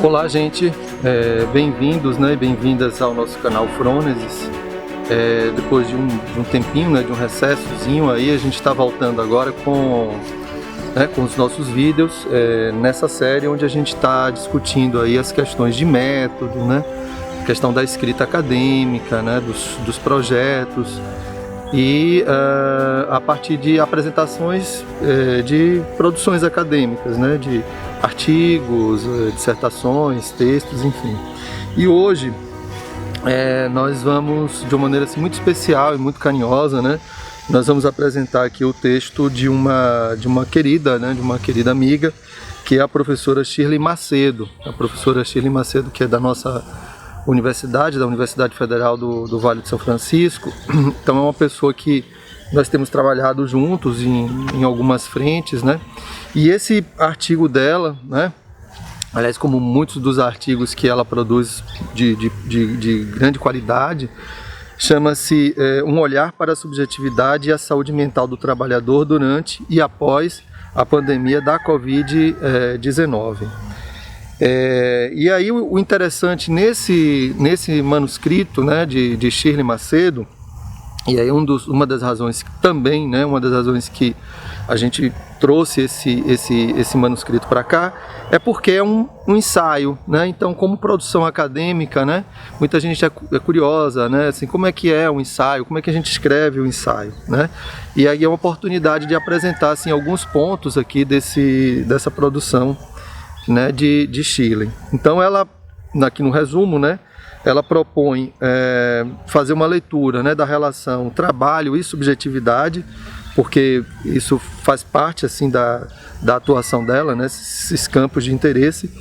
Olá, gente, bem-vindos, né, bem-vindas ao nosso canal Frônesis. Depois de um tempinho, né, de um recessozinho aí, a gente está voltando agora com os nossos vídeos nessa série onde a gente está discutindo aí as questões de método, né, a questão da escrita acadêmica, né, dos projetos e a partir de apresentações de produções acadêmicas, né, de artigos, dissertações, textos, enfim. E hoje nós vamos, de uma maneira assim, muito especial e muito carinhosa, né, nós vamos apresentar aqui o texto de uma querida, né, de uma querida amiga, que é a professora Shirley Macedo. A professora Shirley Macedo, que é da nossa universidade, da Universidade Federal do Vale de São Francisco. Então é uma pessoa que nós temos trabalhado juntos em algumas frentes, né? E esse artigo dela, né? Aliás, como muitos dos artigos que ela produz de grande qualidade, chama-se Um Olhar para a Subjetividade e a Saúde Mental do Trabalhador durante e após a pandemia da Covid-19. E aí o interessante nesse manuscrito, né, de Shirley Macedo, e aí uma das razões também, né, uma das razões que a gente trouxe esse manuscrito para cá, é porque é um ensaio, né? Então, como produção acadêmica, né, muita gente é curiosa, né, assim, como é que é um ensaio, como é que a gente escreve o ensaio, né? E aí é uma oportunidade de apresentar assim alguns pontos aqui dessa produção, né, de Shirley. Então ela, aqui no resumo, né, ela propõe fazer uma leitura, né, da relação trabalho e subjetividade, porque isso faz parte assim da atuação dela, né, esses campos de interesse,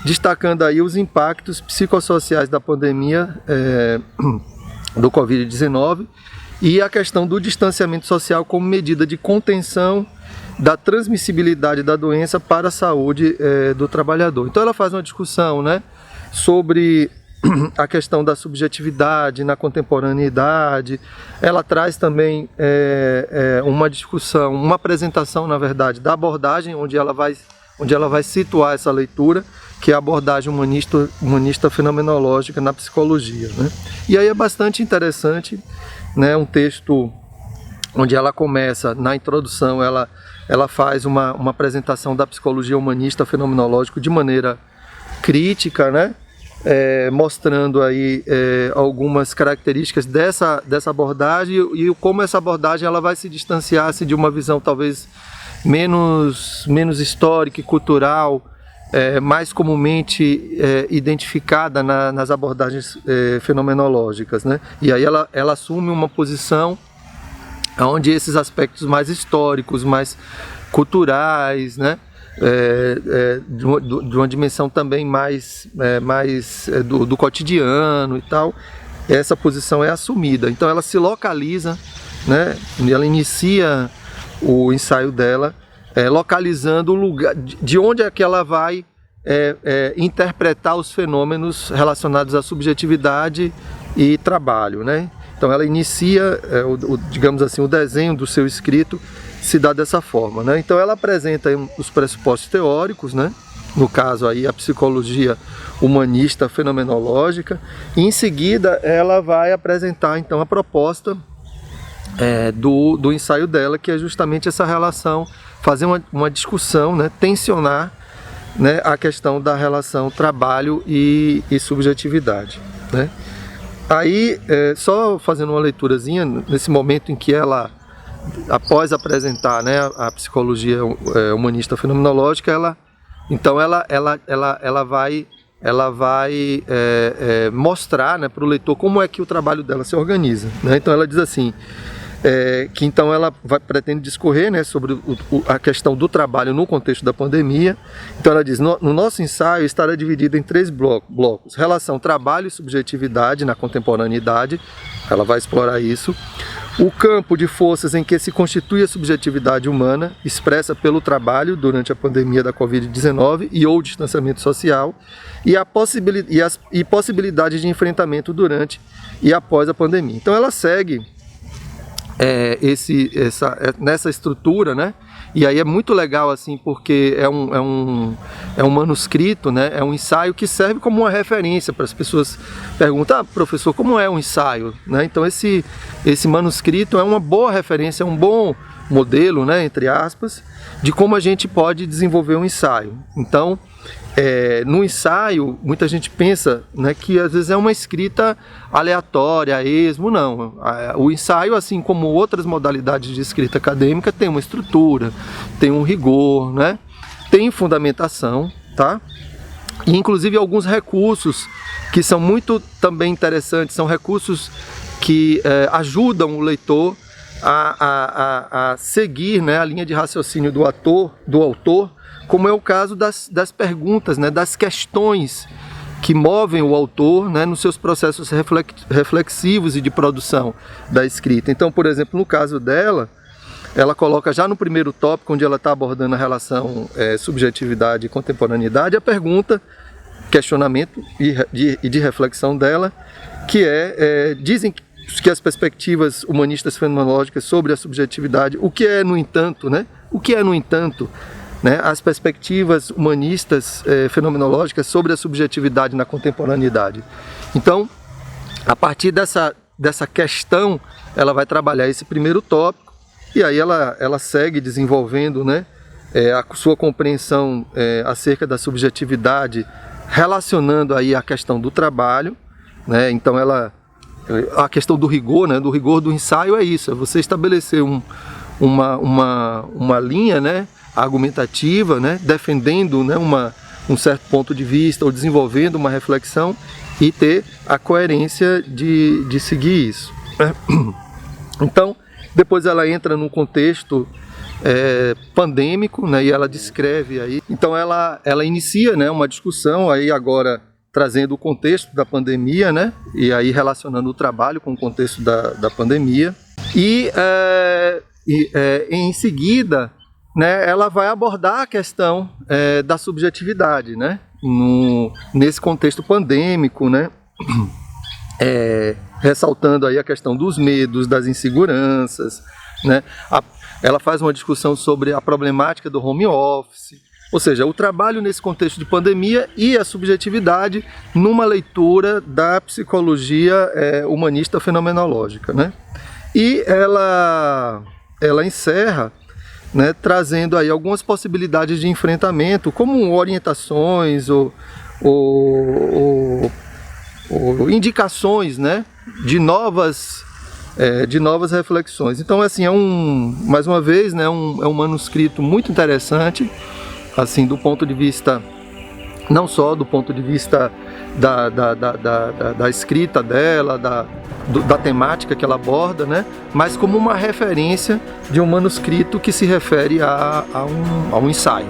destacando aí os impactos psicossociais da pandemia do Covid-19 e a questão do distanciamento social como medida de contenção da transmissibilidade da doença para a saúde do trabalhador. Então ela faz uma discussão, né, sobre a questão da subjetividade na contemporaneidade. Ela traz também uma discussão, uma apresentação, na verdade, da abordagem onde ela vai situar essa leitura, que é a abordagem humanista fenomenológica na psicologia, né? E aí é bastante interessante, né, um texto onde ela começa, na introdução, ela faz uma apresentação da psicologia humanista fenomenológica de maneira crítica, né? Mostrando aí algumas características dessa abordagem e como essa abordagem ela vai se distanciar de uma visão talvez menos histórica e cultural, mais comumente identificada nas abordagens fenomenológicas, né? E aí ela assume uma posição onde esses aspectos mais históricos, mais culturais, né, de uma dimensão também mais do cotidiano e tal, essa posição é assumida. Então ela se localiza, né, ela inicia o ensaio dela localizando o lugar de onde é que ela vai interpretar os fenômenos relacionados à subjetividade e trabalho, né? Então ela inicia, digamos assim, o desenho do seu escrito se dá dessa forma, né? Então ela apresenta os pressupostos teóricos, né? No caso aí a psicologia humanista fenomenológica, e em seguida ela vai apresentar então a proposta do ensaio dela, que é justamente essa relação, fazer uma discussão, né? Tensionar, né, a questão da relação trabalho e subjetividade, né? Aí, só fazendo uma leiturazinha, nesse momento em que ela, após apresentar, né, a psicologia humanista fenomenológica, ela vai mostrar, né, para o leitor como é que o trabalho dela se organiza, né? Então ela diz assim, que então ela pretende discorrer, né, sobre a questão do trabalho no contexto da pandemia. Então ela diz, no nosso ensaio estará dividido em 3 blocos: relação trabalho e subjetividade na contemporaneidade, ela vai explorar isso; o campo de forças em que se constitui a subjetividade humana, expressa pelo trabalho durante a pandemia da Covid-19 ou distanciamento social, e possibilidade de enfrentamento durante e após a pandemia. Então ela segue nessa estrutura, né? E aí é muito legal assim, porque é um manuscrito, né? É um ensaio que serve como uma referência para as pessoas perguntar, professor, como é um ensaio? Né? Então esse manuscrito é uma boa referência, é um bom modelo, né, entre aspas, de como a gente pode desenvolver um ensaio. Então, no ensaio, muita gente pensa, né, que às vezes é uma escrita aleatória, a esmo, não. O ensaio, assim como outras modalidades de escrita acadêmica, tem uma estrutura, tem um rigor, né, tem fundamentação, tá? E inclusive alguns recursos que são muito também interessantes, são recursos que ajudam o leitor a seguir, né, a linha de raciocínio do autor, como é o caso das perguntas, né, das questões que movem o autor, né, nos seus processos reflexivos e de produção da escrita. Então, por exemplo, no caso dela, ela coloca já no primeiro tópico, onde ela está abordando a relação subjetividade e contemporaneidade, a pergunta, questionamento e de reflexão dela, que dizem que as perspectivas humanistas fenomenológicas sobre a subjetividade, o que é, no entanto, né? O que é, no entanto, né, as perspectivas humanistas fenomenológicas sobre a subjetividade na contemporaneidade. Então, a partir dessa questão, ela vai trabalhar esse primeiro tópico, e aí ela segue desenvolvendo, né, a sua compreensão acerca da subjetividade, relacionando aí a questão do trabalho, né? Então a questão do rigor, né, do rigor do ensaio é isso, é você estabelecer uma linha, né, argumentativa, né, defendendo, né, um certo ponto de vista ou desenvolvendo uma reflexão e ter a coerência de seguir isso. Então, depois ela entra num contexto pandêmico, né, e ela descreve aí. Então ela inicia, né, uma discussão aí agora trazendo o contexto da pandemia, né, e aí relacionando o trabalho com o contexto da pandemia. E em seguida, né, ela vai abordar a questão da subjetividade, né, nesse contexto pandêmico, né, ressaltando aí a questão dos medos, das inseguranças, né. Ela faz uma discussão sobre a problemática do home office, ou seja, o trabalho nesse contexto de pandemia e a subjetividade numa leitura da psicologia humanista fenomenológica, né. E ela encerra, né, trazendo aí algumas possibilidades de enfrentamento, como orientações ou indicações, né, de novas reflexões. Então, assim, mais uma vez, né, é um manuscrito muito interessante, assim, do ponto de vista, não só do ponto de vista da escrita dela, da temática que ela aborda, né, mas como uma referência de um manuscrito que se refere a um ensaio.